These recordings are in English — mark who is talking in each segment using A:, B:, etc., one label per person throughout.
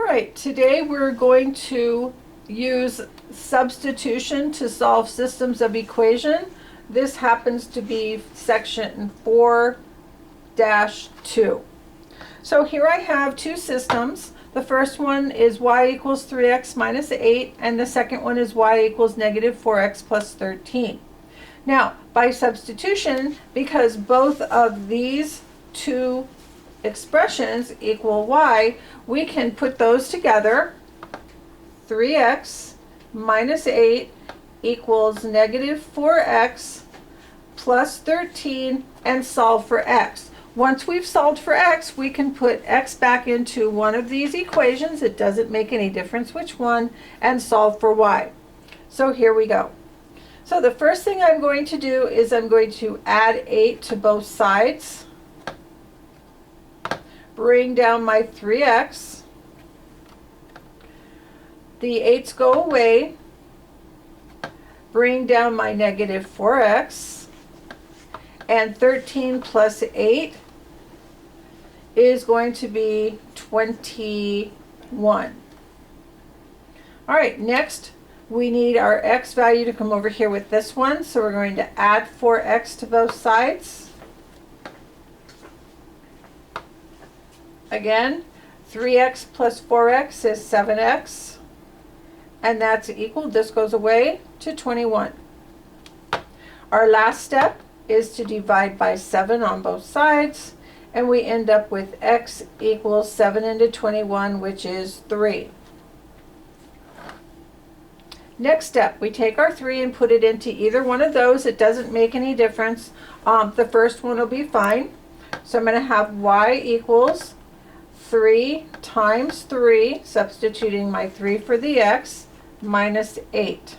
A: right, today we're going to use substitution to solve systems of equation. This happens to be section 4-2. So here I have two systems. The first one is y equals 3x minus 8, and the second one is y equals negative 4x plus 13. Now, by substitution, because both of these two expressions equal y, we can put those together. 3x minus 8 equals negative 4x plus 13 and solve for x. Once we've solved for x, we can put x back into one of these equations. It doesn't make any difference which one, and solve for y. So here we go. So the first thing I'm going to do is I'm going to add 8 to both sides. Bring down my 3x. The 8's go away. Bring down my negative 4x. And 13 plus 8 is going to be 21. All right, next we need our x value to come over here with this one. So we're going to add 4x to both sides. Again, 3x plus 4x is 7x. And that's equal, this goes away, to 21. Our last step is to divide by 7 on both sides, and we end up with x equals 7 into 21, which is 3. Next step, we take our 3 and put it into either one of those. It doesn't make any difference. The first one will be fine. So I'm going to have y equals 3 times 3, substituting my 3 for the x, minus 8.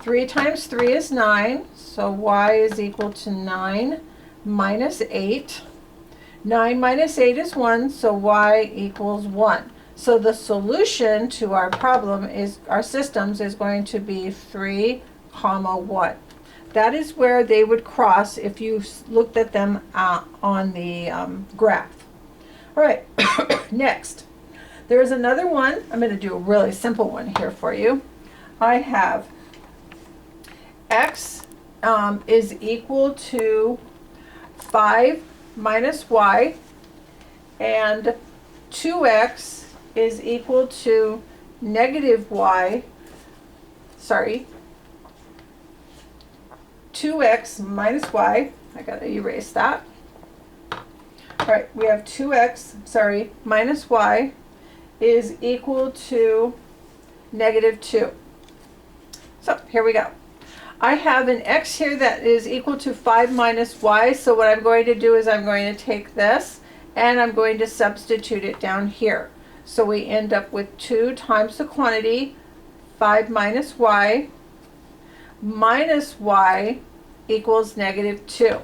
A: 3 times 3 is 9, so y is equal to 9 minus 8. 9 minus 8 is 1, so y equals 1. So the solution to our problem is, our systems is going to be 3, 1. That is where they would cross if you looked at them on the graph. All right, next. There's another one. I'm going to do a really simple one here for you. I have x is equal to 5 minus y, and 2x is equal to negative y, 2x minus y. I got to erase that. All right, we have 2x, minus y is equal to negative 2. So here we go. I have an x here that is equal to 5 minus y, so what I'm going to do is I'm going to take this and I'm going to substitute it down here. So we end up with 2 times the quantity, 5 minus y equals negative 2.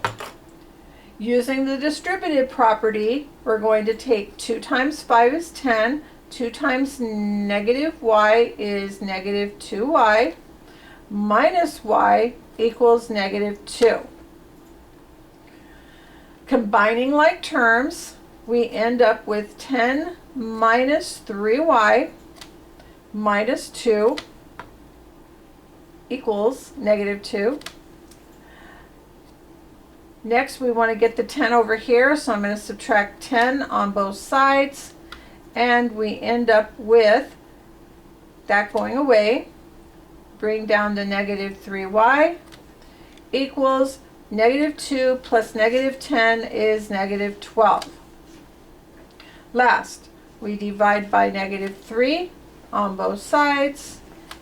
A: Using the distributive property, we're going to take 2 times 5 is 10, 2 times negative y is negative 2y, minus y equals negative 2. Combining like terms, we end up with 10 minus 3y minus 2 equals negative 2. Next, we want to get the 10 over here, so I'm going to subtract 10 on both sides, and we end up with that going away. Bring down to negative 3y equals negative 2 plus negative 10 is negative 12. Last, we divide by negative 3 on both sides,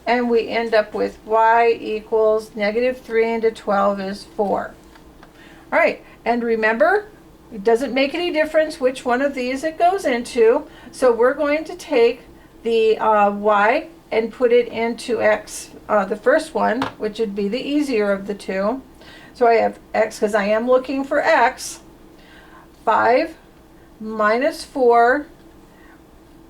A: and we end up with y equals negative 3 into 12 is 4. All right, and remember, it doesn't make any difference which one of these it goes into, so we're going to take the y and put it into x, the first one, which would be the easier of the two. So I have x, because I am looking for x, 5 minus 4,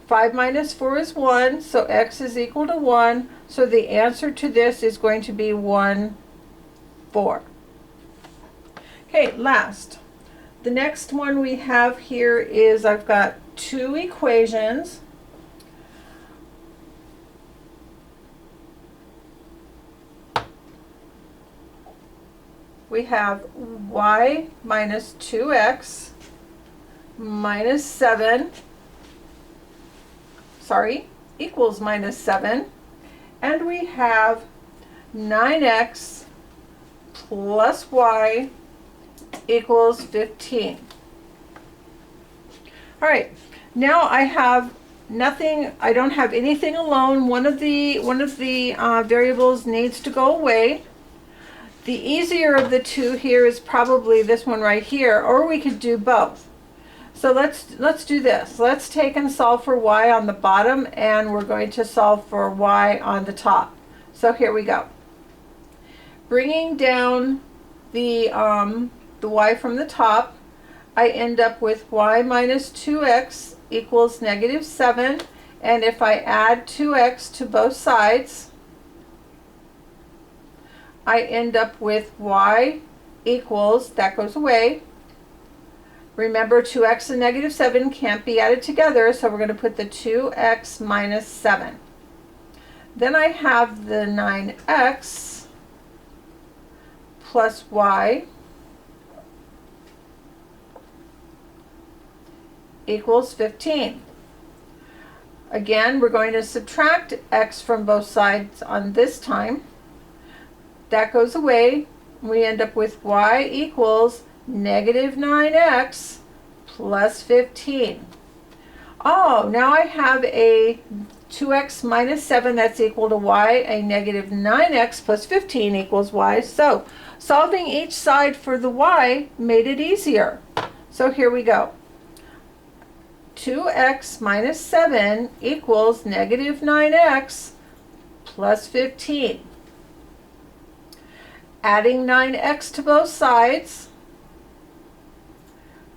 A: 5 minus 4 is 1, so x is equal to 1, so the answer to this is going to be 1, 4. Okay, last. The next one we have here is I've got two equations. we have y minus 2x minus 7, equals minus 7, and we have 9x plus y equals 15. All right, now I have nothing, I don't have anything alone. One of the variables needs to go away. The easier of the two here is probably this one right here, or we could do both. So let's do this. Let's take and solve for y on the bottom, and we're going to solve for y on the top. So here we go. Bringing down the y from the top, I end up with y minus 2x equals negative 7, and if I add 2x to both sides, I end up with y equals, that goes away. Remember, 2x and negative 7 can't be added together, so we're going to put the 2x minus 7. Then I have the 9x plus y equals 15. Again, we're going to subtract x from both sides on this time. That goes away. We end up with y equals negative 9x plus 15. Oh, now I have a 2x minus 7 that's equal to y, a negative 9x plus 15 equals y. So solving each side for the y made it easier. So here we go. 2x minus 7 equals negative 9x plus 15. Adding 9x to both sides,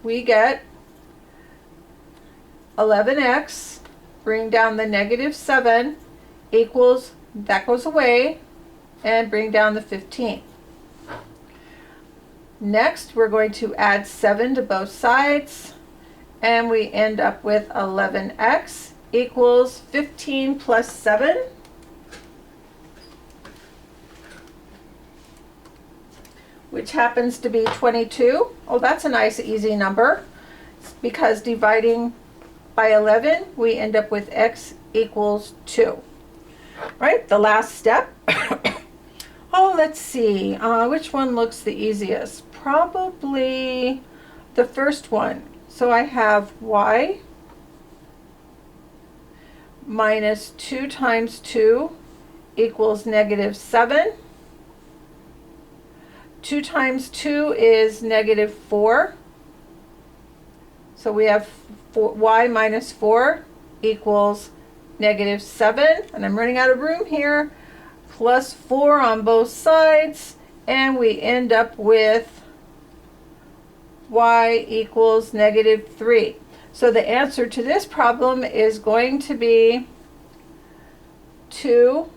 A: we get 11x, bring down the negative 7, equals, that goes away, and bring down the 15. Next, we're going to add 7 to both sides, and we end up with 11x equals 15 plus 7. Which happens to be 22. Oh, that's a nice easy number, because dividing by 11, we end up with x equals 2. Right, the last step. Oh, let's see, which one looks the easiest? Probably the first one. So I have y minus 2 times 2 equals negative 7. 2 times 2 is negative 4. So we have y minus 4 equals negative 7. And I'm running out of room here. Plus 4 on both sides. And we end up with y equals negative 3. So the answer to this problem is going to be 2,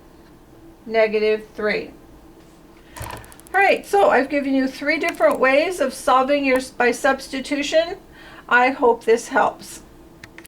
A: negative 3. All right, so I've given you 3 different ways of solving yours by substitution. I hope this helps.